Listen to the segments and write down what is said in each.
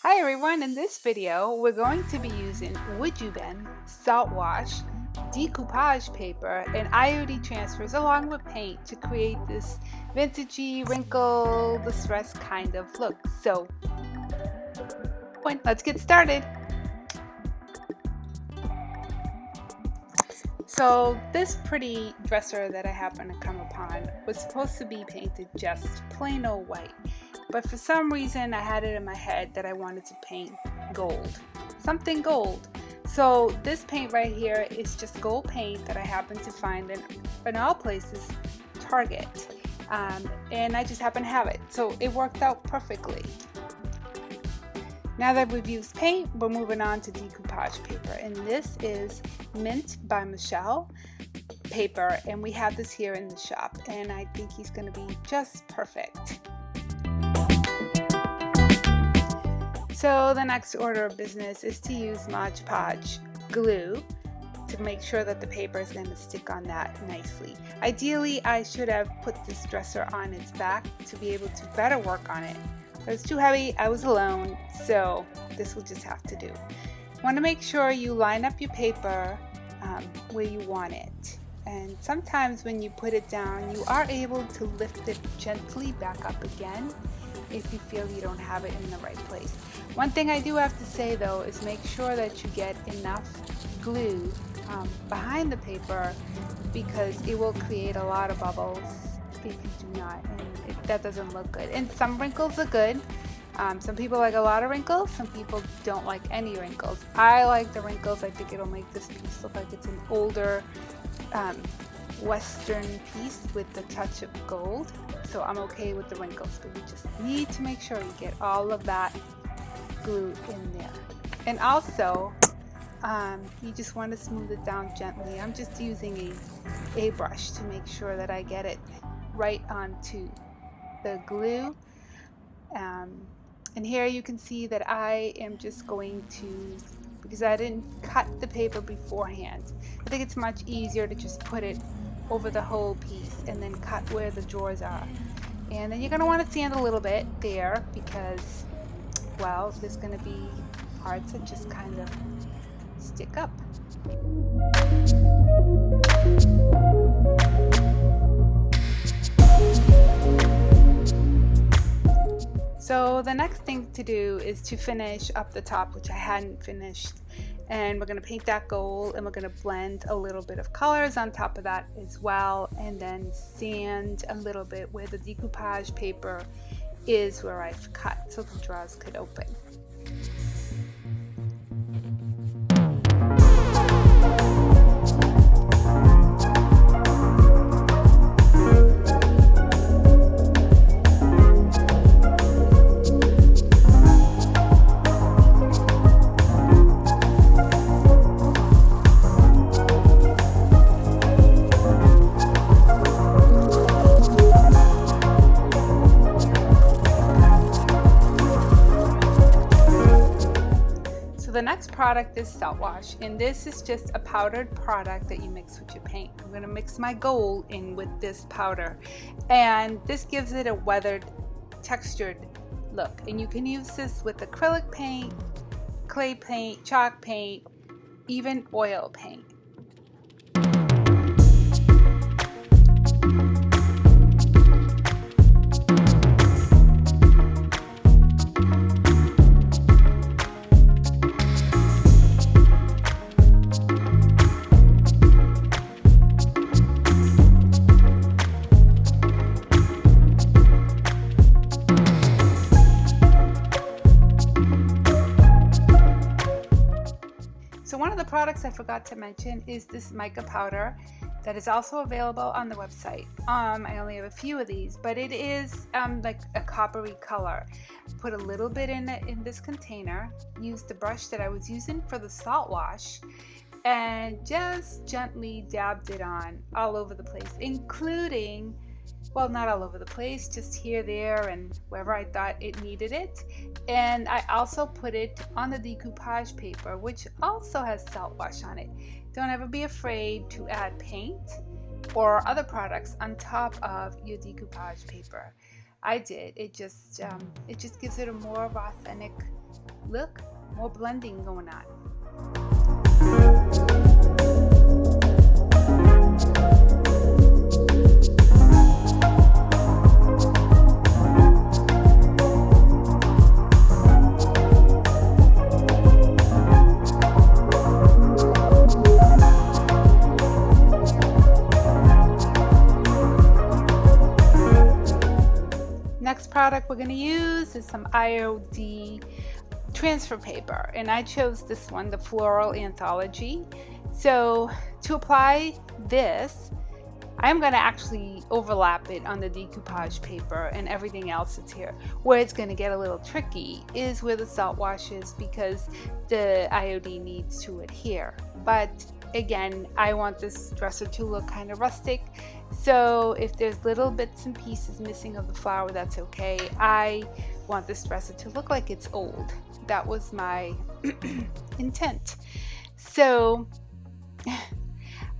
Hi everyone, in this video we're going to be using Would You Ben, salt wash, decoupage paper, and IOD transfers along with paint to create this vintagey, wrinkle, distressed kind of look. So, let's get started. So this pretty dresser that I happened to come upon was supposed to be painted just plain old white. But for some reason I had it in my head that I wanted to paint gold, something gold. So this paint right here is just gold paint that I happened to find in all places, Target, and I just happen to have it. So it worked out perfectly. Now that we've used paint, we're moving on to decoupage paper, and this is Mint by Michelle paper, and we have this here in the shop, and I think he's going to be just perfect. So the next order of business is to use Mod Podge glue to make sure that the paper is going to stick on that nicely. Ideally, I should have put this dresser on its back to be able to better work on it. But it's too heavy, I was alone, so this will just have to do. You want to make sure you line up your paper where you want it. And sometimes when you put it down, you are able to lift it gently back up again if you feel you don't have it in the right place. One thing I do have to say though is make sure that you get enough glue behind the paper, because it will create a lot of bubbles if you do not, and that doesn't look good. And some wrinkles are good. Some people like a lot of wrinkles, some people don't like any wrinkles. I like the wrinkles. I think it'll make this piece look like it's an older Western piece with the touch of gold. So I'm okay with the wrinkles, but you just need to make sure you get all of that glue in there. And also, you just want to smooth it down gently. I'm just using a brush to make sure that I get it right onto the glue. And here you can see that I am just going to, because I didn't cut the paper beforehand, I think it's much easier to just put it over the whole piece and then cut where the drawers are. And then you're going to want to sand a little bit there because, well, there's going to be parts that just kind of stick up. So the next thing to do is to finish up the top, which I hadn't finished, and we're going to paint that gold, and we're going to blend a little bit of colors on top of that as well, and then sand a little bit where the decoupage paper is where I've cut so the drawers could open. So the next product is Salt Wash, and this is just a powdered product that you mix with your paint. I'm going to mix my gold in with this powder, and this gives it a weathered, textured look. And you can use this with acrylic paint, clay paint, chalk paint, even oil paint. So one of the products I forgot to mention is this mica powder that is also available on the website. I only have a few of these, but it is like a coppery color. Put a little bit in it in this container, use the brush that I was using for the salt wash, and just gently dabbed it on all over the place, including, well, not all over the place, just here, there, and wherever I thought it needed it. And I also put it on the decoupage paper, which also has salt wash on it. Don't ever be afraid to add paint or other products on top of your decoupage paper. I did. It just gives it a more authentic look, more blending going on. Next product we're going to use is some IOD transfer paper, and I chose this one, the Floral Anthology. So to apply this, I'm going to actually overlap it on the decoupage paper and everything else that's here. Where it's going to get a little tricky is where the salt wash is, because the IOD needs to adhere. But again, I want this dresser to look kind of rustic, so if there's little bits and pieces missing of the flower, that's okay. I want this dresser to look like it's old. That was my intent. So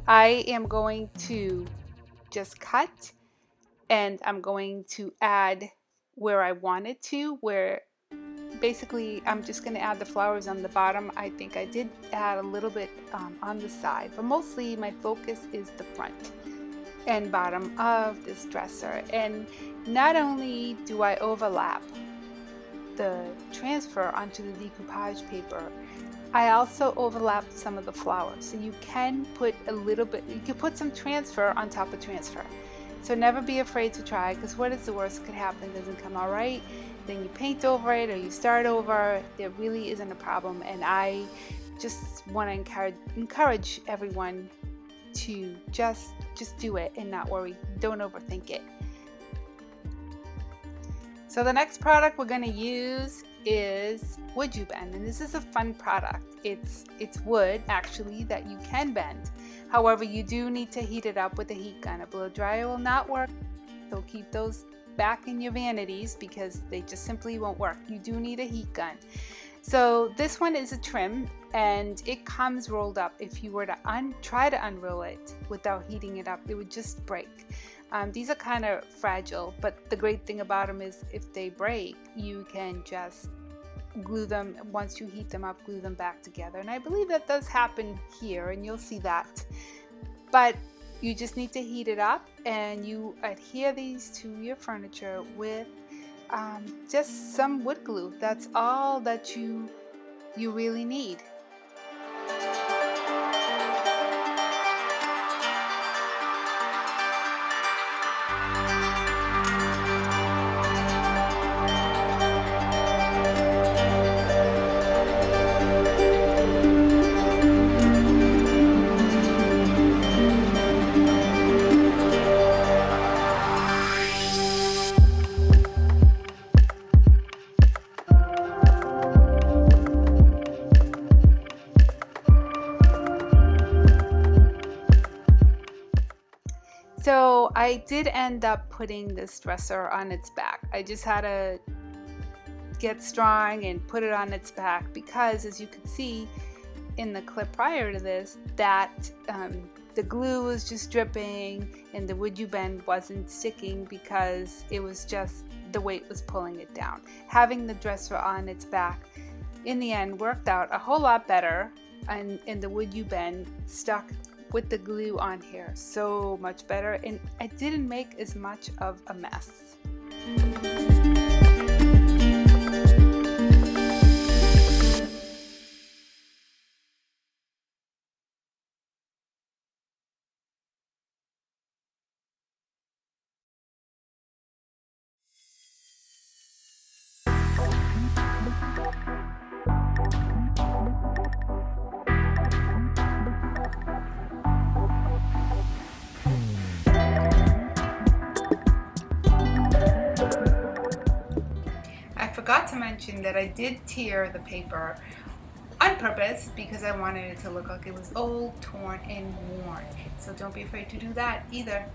I am going to just cut, and I'm going to add where I wanted to, where basically I'm just going to add the flowers on the bottom. I think I did add a little bit on the side, but mostly my focus is the front and bottom of this dresser. And not only do I overlap the transfer onto the decoupage paper, I also overlap some of the flowers. So you can put a little bit, you can put some transfer on top of transfer. So never be afraid to try, because what is the worst that could happen? It doesn't come out right, then you paint over it or you start over. There really isn't a problem, and I just want to encourage everyone to just do it and not worry. Don't overthink it. So the next product we're going to use is Wood You Bend, and this is a fun product. It's wood actually that you can bend. However, you do need to heat it up with a heat gun. A blow dryer will not work, so keep those back in your vanities because they just simply won't work. You do need a heat gun. So this one is a trim, and it comes rolled up. If you were to try to unroll it without heating it up, it would just break. These are kind of fragile, but the great thing about them is if they break, you can just glue them. Once you heat them up, glue them back together. And I believe that does happen here, and you'll see that. But you just need to heat it up, and you adhere these to your furniture with just some wood glue. That's all that you really need. So I did end up putting this dresser on its back. I just had to get strong and put it on its back because, as you can see in the clip prior to this, that the glue was just dripping and the Wood You Bend wasn't sticking because it was just the weight was pulling it down. Having the dresser on its back in the end worked out a whole lot better, and the Wood You Bend stuck with the glue on here so much better, and I didn't make as much of a mess. I forgot to mention that I did tear the paper on purpose because I wanted it to look like it was old, torn, and worn. So don't be afraid to do that either.